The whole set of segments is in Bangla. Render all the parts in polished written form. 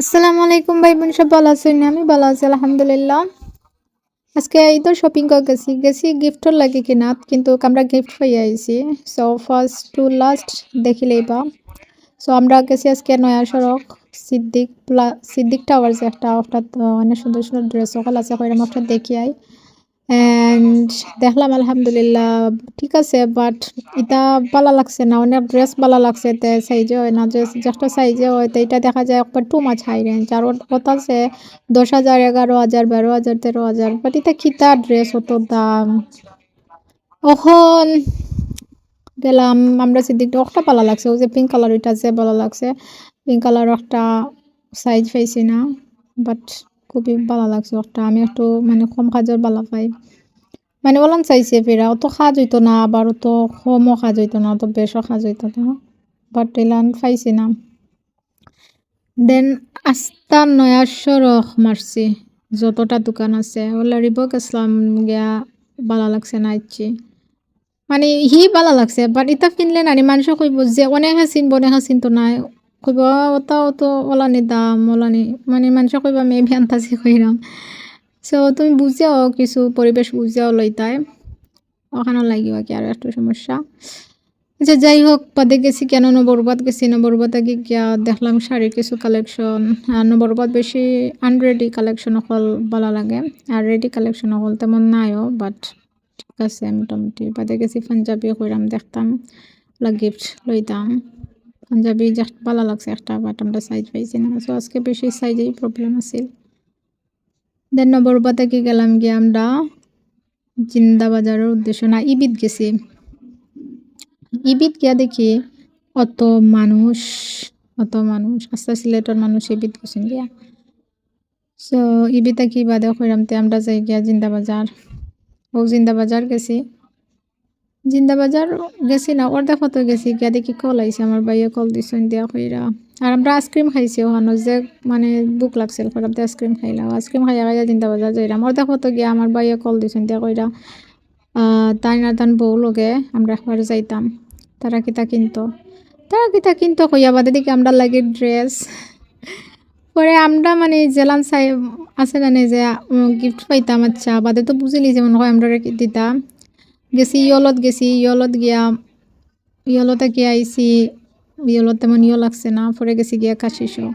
আসসালামু আলাইকুম ভাই বোন, সব ভালো আছেন? আমি ভালো আছি আলহামদুলিল্লাহ। আজকে এই তো শপিং গেছি গিফটর লাগে কিনা, কিন্তু আমরা গিফট পাইয়া আইছি। সো ফার্স্ট টু লাস্ট দেখিলেই বা। সো আমরা গেছি আজকে নয়া সড়ক সিদ্দিক টাওয়ার্স একটা, ওটা তো অনেক সুন্দর সুন্দর ড্রেস সকল আছে, কইরাম একটা দেখি আই। অ্যান্ড দেখলাম আলহামদুলিল্লাহ ঠিক আছে, বাট এটা ভালো লাগছে না। অনেক ড্রেস ভালো লাগছে, তে সাইজে হয় না, ড্রেস যেটা সাইজে হয় তো এটা দেখা যায় একবার টু মাছ হাই রেঞ্জ। আর ওটা আছে 10,000, 11,000, 12,000, 13,000, বাট এটা কিতা ড্রেস অত দাম। ওখন গেলাম আমরা সিদ্দিকটা, একটা ভালো লাগছে, ওই যে পিঙ্ক কালার ওইটা আছে ভালো লাগছে। পিঙ্ক কালার একটা সাইজ পাইছি না, বাট খুবই ভালো লাগছে একটা। আমি একটু মানে কম কাজের ভালো পাই, মানে ওলান চাইছে ফেরা অত কাজ হইতো না, আবার অত কমও কাজ হইতো না, অত বেশও কাজ হইতো না, বাট এলান পাইছি না। দেন আস্তা নয়া সড়ক মারছি, যতটা দোকান আছে ওলা রিবক ইসলাম গিয়া ভালো লাগছে না ইচ্ছি, মানে হি ভালো লাগছে, বাট ইটা কিনলে নানি মানুষ কইব যে অনেকে চিনব, অনেকে চিনতো নাই, কইব ওটা অত ওলানি দাম ওলানি, মানে মানুষ কইব আমি ভ্যান্তাসি কইরাম। সো তুমি বুঝাও কিছু পরিবেশ বুঝাও লইতাই, ওখানে লাগিব কি আর একটু সমস্যা। আচ্ছা যাই হোক, বাদে গেছি কেন, নবরবাদ গেছি। নবরবাদ আগে গিয়া দেখলাম শাড়ির কিছু কালেকশন। আর নবরবাদ বেশি আনরেডি কালেকশন হল ভালো লাগে, আর রেডি কালেকশন হল তেমন নাইও, বাট ঠিক আছে মোটামুটি। বাদে গেছি পাঞ্জাবি কইরাম দেখতাম, গিফট লইতাম। পাঞ্জাবি ভালো লাগছে একটা, বাট আমরা সাইজ পাইছি না, সো আজকে বেশি সাইজেই প্রবলেম আছিল। দেন নবরবাদ আগে গেলাম গিয়া আমরা জিন্দা বাজারের উদ্দেশ্য না, ইবিদ গেছি। ইবিদ গিয়া দেখি অত মানুষ, আস্তা সিলেটের মানুষ ইবিদ গেছেন গিয়া। সো ইবিদা কি বাদে কইরামতে আমরা যাই গিয়া জিন্দা বাজার। ও জিন্দা বাজার গেছি, জিন্দা বাজার গেছি না, ওর দেখো তো গেছি গিয়া দেখি কল আইছে, আমার ভাইয়া কল দিছেন দিয়া কইরা। আর আমরা আইসক্রিম খাইছি ওখানে, যে মানে বুক লাগছিল কইরামতে আইসক্রিম খাইলাম। আইসক্রিম খাইয়া খাইয়া জিন্দা বাজার যাইলাম, ওর দেখো তো গিয়া আমার ভাইয়া কল দিছেন দিয়া কইরা তাই না তান বউ লগে আমরা একবার যাইতাম। তারা কিতা কিনতো কইয়া বাদে দেখি আমরা লাগে ড্রেস। পরে আমরা মানে জেলান চাই আছে না যে গিফট পাইতাম, আচ্ছা বাদে তো বুঝিলি যে মনে হয় আমরা দিতাম। গেছি ইয়লত গিয়া, ইয়লতে গিয়া আইসি, ইয়লত তেমন ইয় লাগছে না, পরে গেছি গিয়া কাশিসো।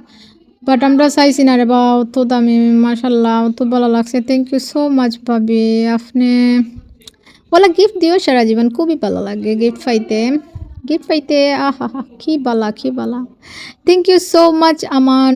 বাট আমরা চাইছি না রে বা, অত দামি মাশাল্লাহ, অত ভালো লাগছে। থ্যাংক ইউ সো মাচ ভাবি, আপনি ওলা গিফট দিও সারা জীবন, খুবই ভালো লাগে গিফট পাইতে আহা হা, কি বালা। থ্যাংক ইউ সো মাচ আমার